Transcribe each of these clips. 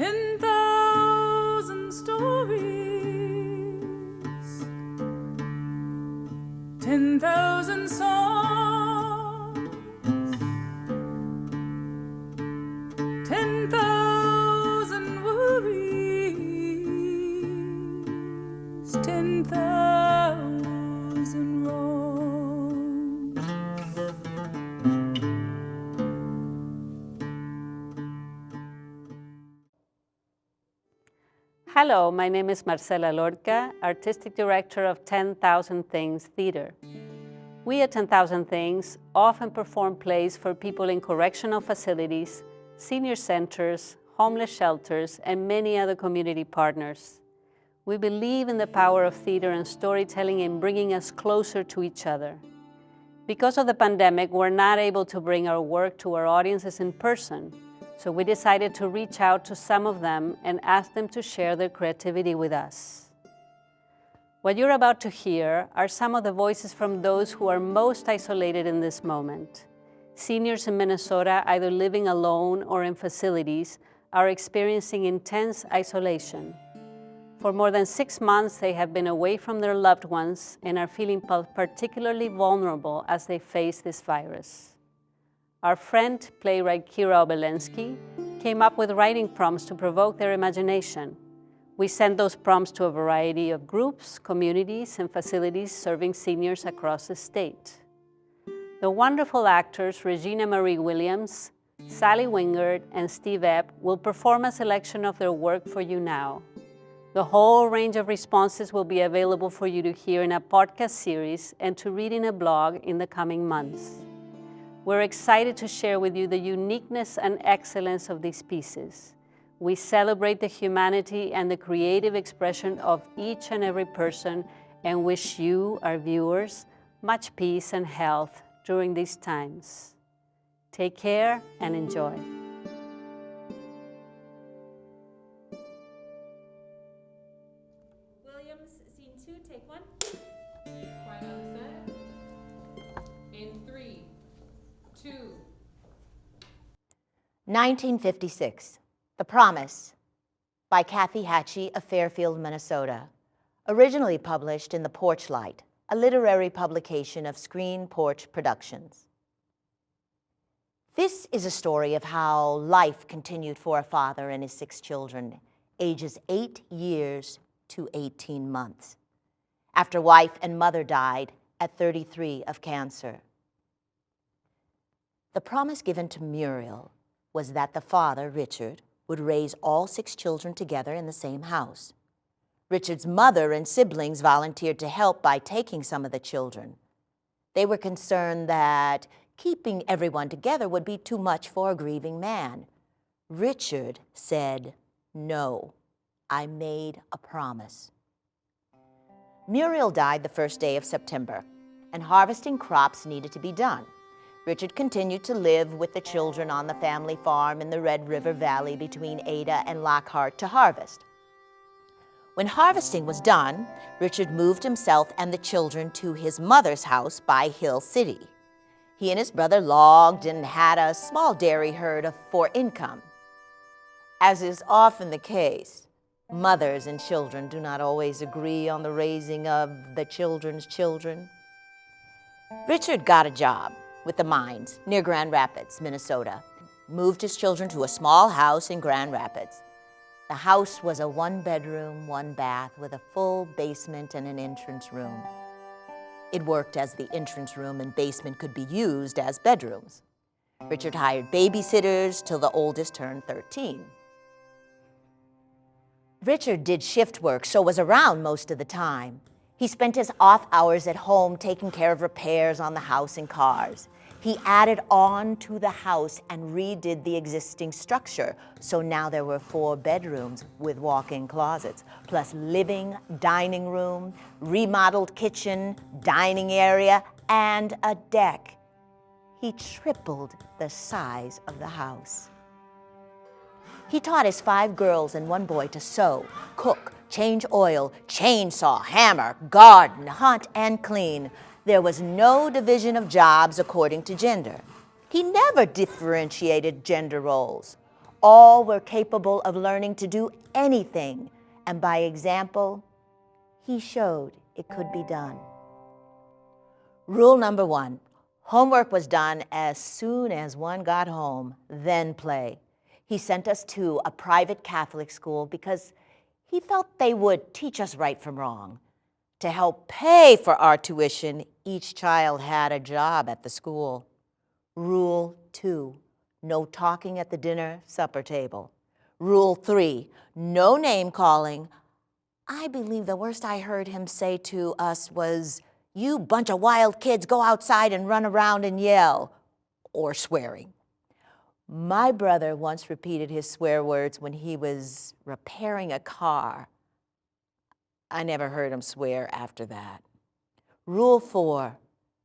10,000 stories, 10,000 songs, 10,000 worries, 10,000 wrongs. Hello, my name is Marcela Lorca, Artistic Director of 10,000 Things Theater. We at 10,000 Things often perform plays for people in correctional facilities, senior centers, homeless shelters, and many other community partners. We believe in the power of theater and storytelling in bringing us closer to each other. Because of the pandemic, we're not able to bring our work to our audiences in person, so we decided to reach out to some of them and ask them to share their creativity with us. What you're about to hear are some of the voices from those who are most isolated in this moment. Seniors in Minnesota, either living alone or in facilities, are experiencing intense isolation. For more than 6 months, they have been away from their loved ones and are feeling particularly vulnerable as they face this virus. Our friend, playwright Kira Obelensky, came up with writing prompts to provoke their imagination. We sent those prompts to a variety of groups, communities, and facilities serving seniors across the state. The wonderful actors Regina Marie Williams, Sally Wingard, and Steve Epp will perform a selection of their work for you now. The whole range of responses will be available for you to hear in a podcast series and to read in a blog in the coming months. We're excited to share with you the uniqueness and excellence of these pieces. We celebrate the humanity and the creative expression of each and every person and wish you, our viewers, much peace and health during these times. Take care and enjoy. Williams, scene 2, take 1. Quiet on set. In 3, 2. 1956, The Promise, by Kathy Hachey of Fairfield, Minnesota. Originally published in the Porch Light, a literary publication of Screen Porch Productions. This is a story of how life continued for a father and his 6 children, ages 8 years to 18 months, after wife and mother died at 33 of cancer. The promise given to Muriel was that the father, Richard, would raise all 6 children together in the same house. Richard's mother and siblings volunteered to help by taking some of the children. They were concerned that keeping everyone together would be too much for a grieving man. Richard said, "No, I made a promise." Muriel died the first day of September, and harvesting crops needed to be done. Richard continued to live with the children on the family farm in the Red River Valley between Ada and Lockhart to harvest. When harvesting was done, Richard moved himself and the children to his mother's house by Hill City. He and his brother logged and had a small dairy herd for income. As is often the case, mothers and children do not always agree on the raising of the children's children. Richard got a job with the mines near Grand Rapids, Minnesota, moved his children to a small house in Grand Rapids. The house was a 1-bedroom, 1-bath with a full basement and an entrance room. It worked as the entrance room and basement could be used as bedrooms. Richard hired babysitters till the oldest turned 13. Richard did shift work, so was around most of the time. He spent his off hours at home taking care of repairs on the house and cars. He added on to the house and redid the existing structure, so now there were 4 bedrooms with walk-in closets, plus living, dining room, remodeled kitchen, dining area, and a deck. He tripled the size of the house. He taught his 5 girls and 1 boy to sew, cook, change oil, chainsaw, hammer, garden, hunt, and clean. There was no division of jobs according to gender. He never differentiated gender roles. All were capable of learning to do anything, and by example, he showed it could be done. Rule number 1, homework was done as soon as one got home, then play. He sent us to a private Catholic school because he felt they would teach us right from wrong. To help pay for our tuition, each child had a job at the school. Rule 2, no talking at the dinner supper table. Rule 3, no name calling. I believe the worst I heard him say to us was, "You bunch of wild kids, go outside and run around and yell," or swearing. My brother once repeated his swear words when he was repairing a car. I never heard him swear after that. Rule 4,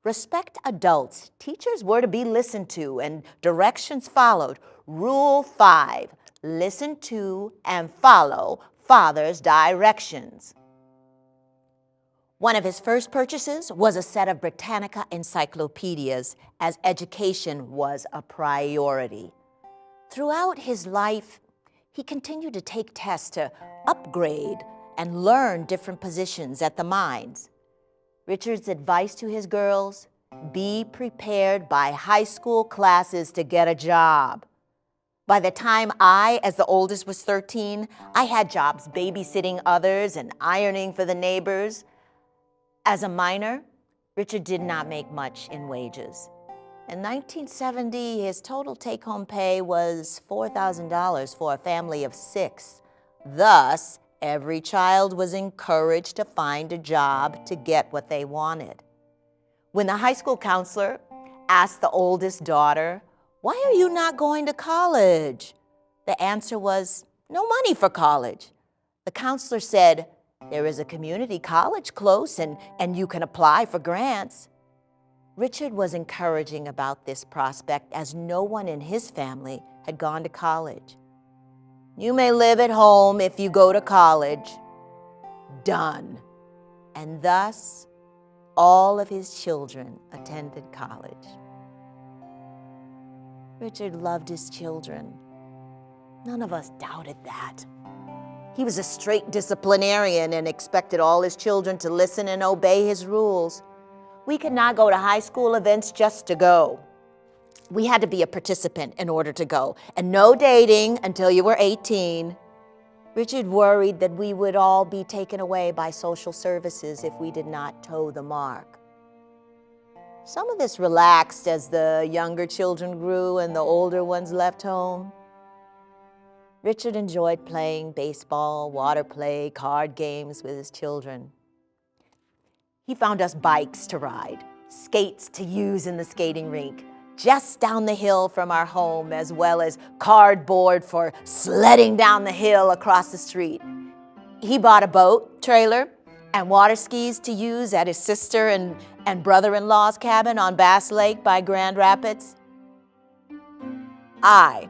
respect adults. Teachers were to be listened to and directions followed. Rule 5, listen to and follow Father's directions. One of his first purchases was a set of Britannica encyclopedias, as education was a priority. Throughout his life, he continued to take tests to upgrade and learn different positions at the mines. Richard's advice to his girls: be prepared by high school classes to get a job. By the time I, as the oldest, was 13, I had jobs babysitting others and ironing for the neighbors. As a miner, Richard did not make much in wages. In 1970, his total take-home pay was $4,000 for a family of 6. Thus, every child was encouraged to find a job to get what they wanted. When the high school counselor asked the oldest daughter, "Why are you not going to college?" the answer was, "No money for college." The counselor said, "There is a community college close and you can apply for grants." Richard was encouraging about this prospect as no one in his family had gone to college. "You may live at home if you go to college." Done. And thus, all of his children attended college. Richard loved his children. None of us doubted that. He was a straight disciplinarian and expected all his children to listen and obey his rules. We could not go to high school events just to go. We had to be a participant in order to go, and no dating until you were 18. Richard worried that we would all be taken away by social services if we did not toe the mark. Some of this relaxed as the younger children grew and the older ones left home. Richard enjoyed playing baseball, water play, card games with his children. He found us bikes to ride, skates to use in the skating rink, just down the hill from our home, as well as cardboard for sledding down the hill across the street. He bought a boat, trailer, and water skis to use at his sister and brother-in-law's cabin on Bass Lake by Grand Rapids. I,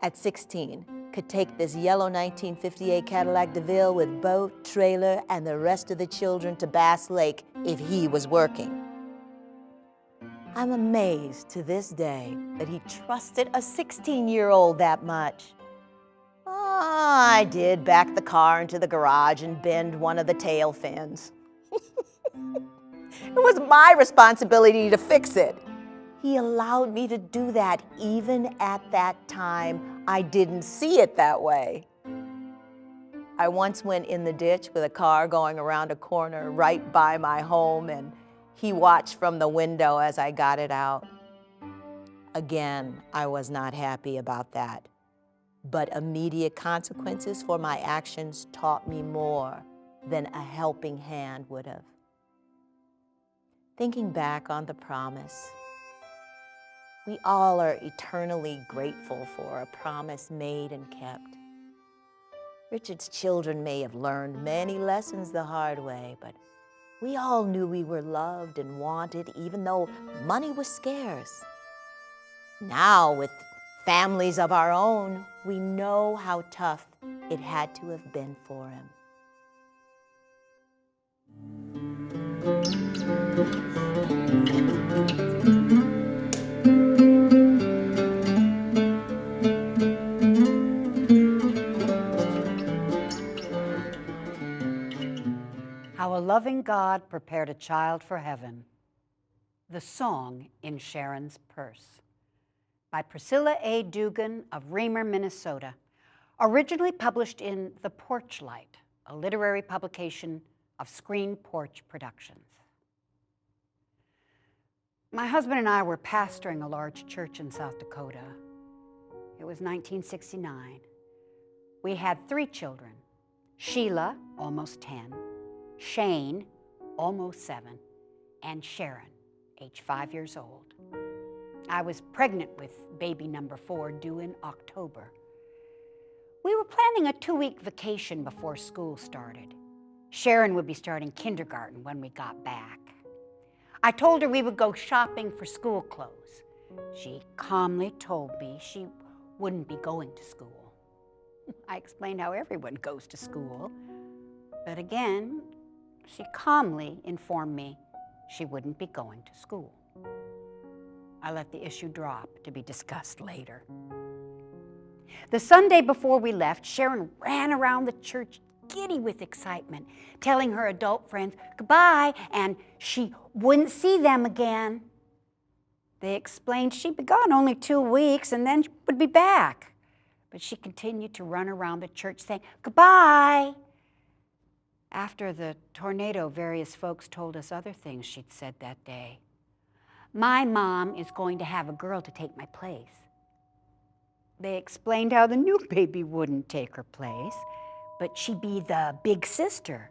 at 16, could take this yellow 1958 Cadillac DeVille with boat, trailer, and the rest of the children to Bass Lake if he was working. I'm amazed to this day that he trusted a 16-year-old that much. I did back the car into the garage and bend one of the tail fins. It was my responsibility to fix it. He allowed me to do that even at that time. I didn't see it that way. I once went in the ditch with a car going around a corner right by my home, and he watched from the window as I got it out. Again, I was not happy about that, but immediate consequences for my actions taught me more than a helping hand would have. Thinking back on the promise, we all are eternally grateful for a promise made and kept. Richard's children may have learned many lessons the hard way, but we all knew we were loved and wanted even though money was scarce. Now, with families of our own, we know how tough it had to have been for him. loving God prepared a child for heaven. The Song in Sharon's Purse by Priscilla A. Dugan of Remer, Minnesota, originally published in The Porch Light, a literary publication of Screen Porch Productions. My husband and I were pastoring a large church in South Dakota. It was 1969. We had 3 children, Sheila, almost 10, Shane, almost 7, and Sharon, age 5 years old. I was pregnant with baby number 4 due in October. We were planning a 2-week vacation before school started. Sharon would be starting kindergarten when we got back. I told her we would go shopping for school clothes. She calmly told me she wouldn't be going to school. I explained how everyone goes to school, but again, she calmly informed me she wouldn't be going to school. I let the issue drop to be discussed later. The Sunday before we left, Sharon ran around the church giddy with excitement, telling her adult friends goodbye and she wouldn't see them again. They explained she'd be gone only 2 weeks and then would be back. But she continued to run around the church saying goodbye. After the tornado, various folks told us other things she'd said that day. My mom is going to have a girl to take my place. They explained how the new baby wouldn't take her place, but she'd be the big sister.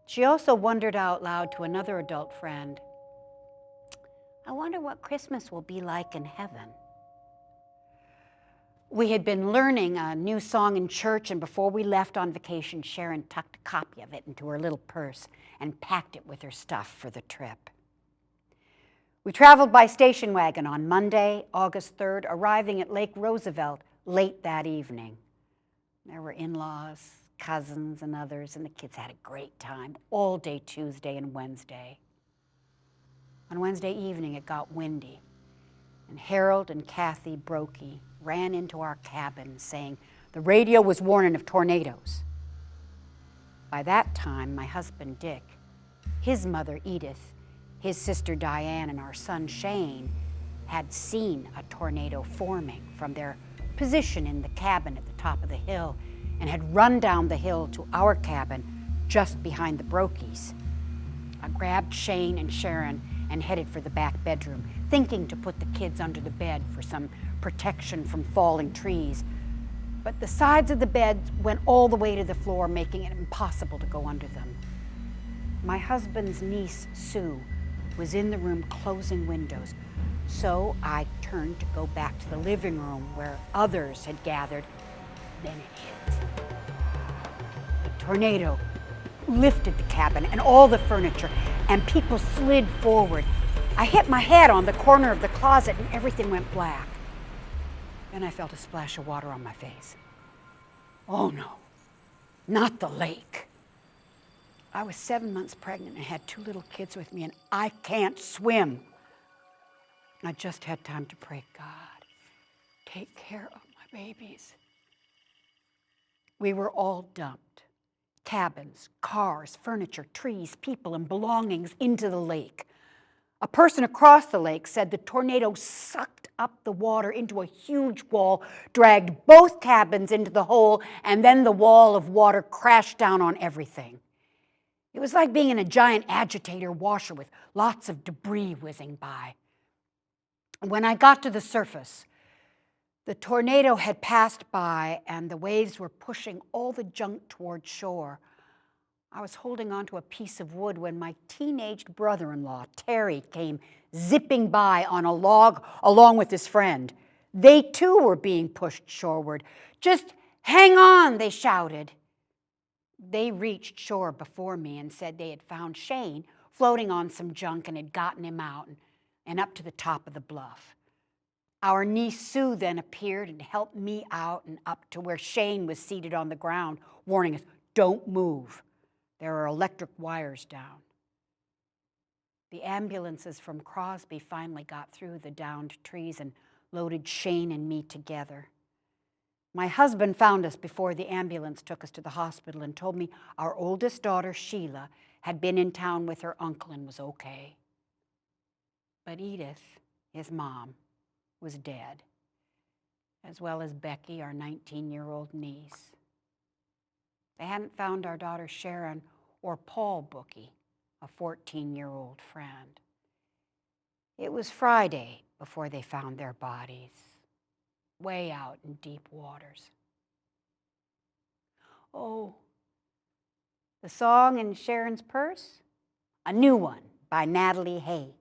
She also wondered out loud to another adult friend, I wonder what Christmas will be like in heaven. We had been learning a new song in church, and before we left on vacation, Sharon tucked a copy of it into her little purse and packed it with her stuff for the trip. We traveled by station wagon on Monday, August 3rd, arriving at Lake Roosevelt late that evening. There were in-laws, cousins, and others, and the kids had a great time all day Tuesday and Wednesday. On Wednesday evening, it got windy, and Harold and Kathy Brokey ran into our cabin saying the radio was warning of tornadoes. By that time, my husband Dick, his mother Edith, his sister Diane, and our son Shane had seen a tornado forming from their position in the cabin at the top of the hill and had run down the hill to our cabin just behind the Brokeys. I grabbed Shane and Sharon and headed for the back bedroom, thinking to put the kids under the bed for some protection from falling trees. But the sides of the beds went all the way to the floor, making it impossible to go under them. My husband's niece, Sue, was in the room closing windows, so I turned to go back to the living room where others had gathered. Then it hit. The tornado lifted the cabin and all the furniture, and people slid forward. I hit my head on the corner of the closet and everything went black. Then I felt a splash of water on my face. Oh no, not the lake. I was 7 months pregnant and had 2 little kids with me, and I can't swim. I just had time to pray, God, take care of my babies. We were all dumped. Cabins, cars, furniture, trees, people, and belongings into the lake. A person across the lake said the tornado sucked up the water into a huge wall, dragged both cabins into the hole, and then the wall of water crashed down on everything. It was like being in a giant agitator washer with lots of debris whizzing by. When I got to the surface, the tornado had passed by and the waves were pushing all the junk toward shore. I was holding onto a piece of wood when my teenaged brother-in-law, Terry, came zipping by on a log along with his friend. They too were being pushed shoreward. Just hang on, they shouted. They reached shore before me and said they had found Shane floating on some junk and had gotten him out and up to the top of the bluff. Our niece Sue then appeared and helped me out and up to where Shane was seated on the ground, warning us, don't move. There are electric wires down. The ambulances from Crosby finally got through the downed trees and loaded Shane and me together. My husband found us before the ambulance took us to the hospital and told me our oldest daughter, Sheila, had been in town with her uncle and was okay. But Edith, his mom, was dead, as well as Becky, our 19-year-old niece. They hadn't found our daughter Sharon or Paul Bookie, a 14-year-old friend. It was Friday before they found their bodies, way out in deep waters. Oh, the song in Sharon's purse? A new one by Natalie Haig.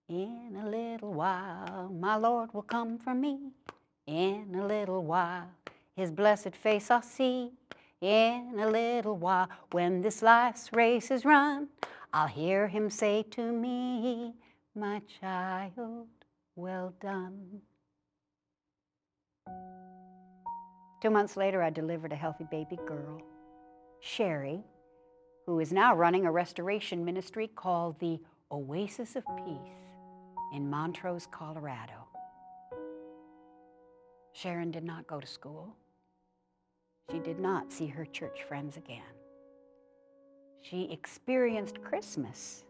In a little while, my Lord will come for me. In a little while, his blessed face I'll see. In a little while, when this life's race is run, I'll hear him say to me, my child, well done. 2 months later, I delivered a healthy baby girl, Sherry, who is now running a restoration ministry called the Oasis of Peace in Montrose, Colorado. Sharon did not go to school. She did not see her church friends again. She experienced Christmas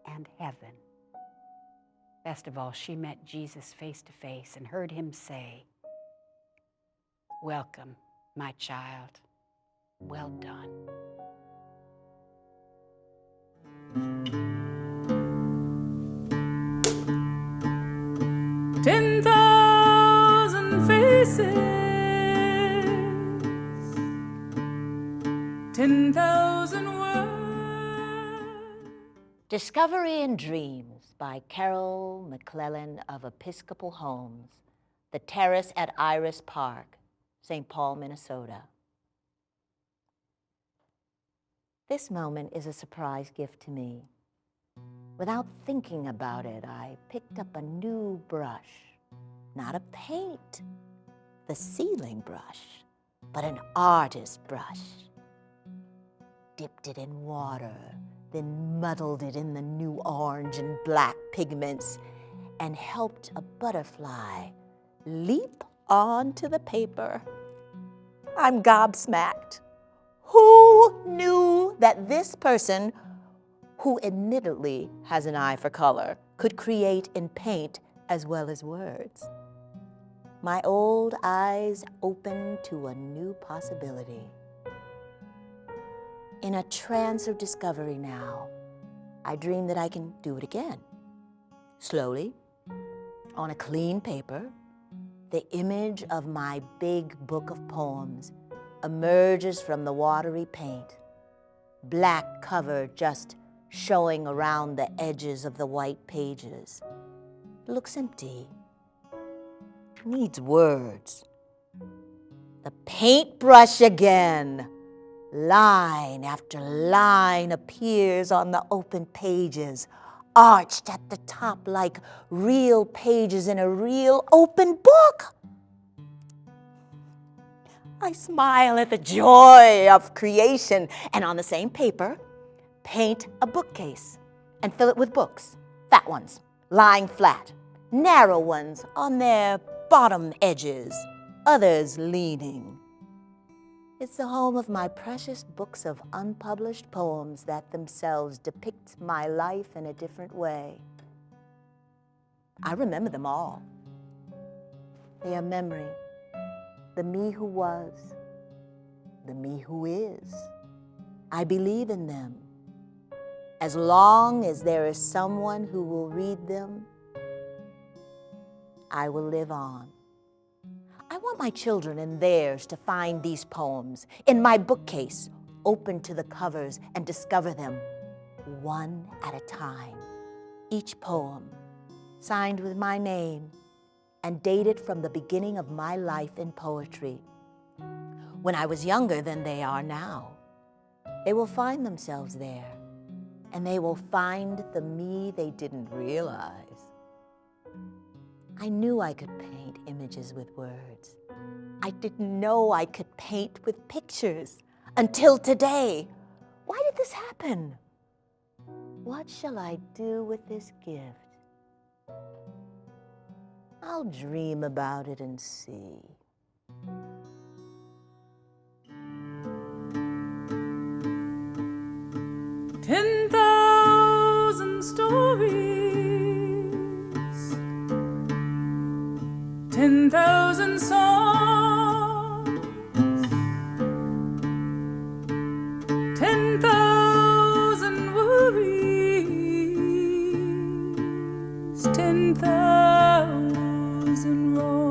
and heaven. Best of all, she met Jesus face to face and heard him say, welcome, my child. Well done. Ten thousand faces, 10,000 words. Discovery and Dreams by Carol McClellan of Episcopal Homes, The Terrace at Iris Park, St. Paul, Minnesota. This moment is a surprise gift to me. Without thinking about it, I picked up a new brush, not a paint, the sealing brush, but an artist brush. Dipped it in water, then muddled it in the new orange and black pigments, and helped a butterfly leap onto the paper. I'm gobsmacked. Who knew that this person, who admittedly has an eye for color, could create in paint as well as words? My old eyes opened to a new possibility. In a trance of discovery now, I dream that I can do it again. Slowly, on a clean paper, the image of my big book of poems emerges from the watery paint, black cover just showing around the edges of the white pages. It looks empty, needs words. The paintbrush again. Line after line appears on the open pages, arched at the top like real pages in a real open book. I smile at the joy of creation, and on the same paper, paint a bookcase and fill it with books, fat ones lying flat, narrow ones on their bottom edges, others leaning. It's the home of my precious books of unpublished poems that themselves depict my life in a different way. I remember them all. They are memory, the me who was, the me who is. I believe in them. As long as there is someone who will read them, I will live on. I want my children and theirs to find these poems in my bookcase, open to the covers and discover them one at a time. Each poem signed with my name and dated from the beginning of my life in poetry, when I was younger than they are now. They will find themselves there, and they will find the me they didn't realize. I knew I could paint images with words. I didn't know I could paint with pictures until today. Why did this happen? What shall I do with this gift? I'll dream about it and see. 10,000 stories, 10,000 songs, 10,000 worries, 10,000 wrongs.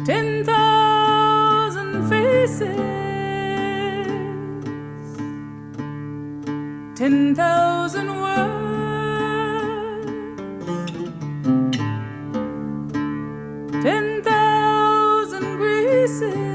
10,000 faces, 10,000 words, 10,000 graces,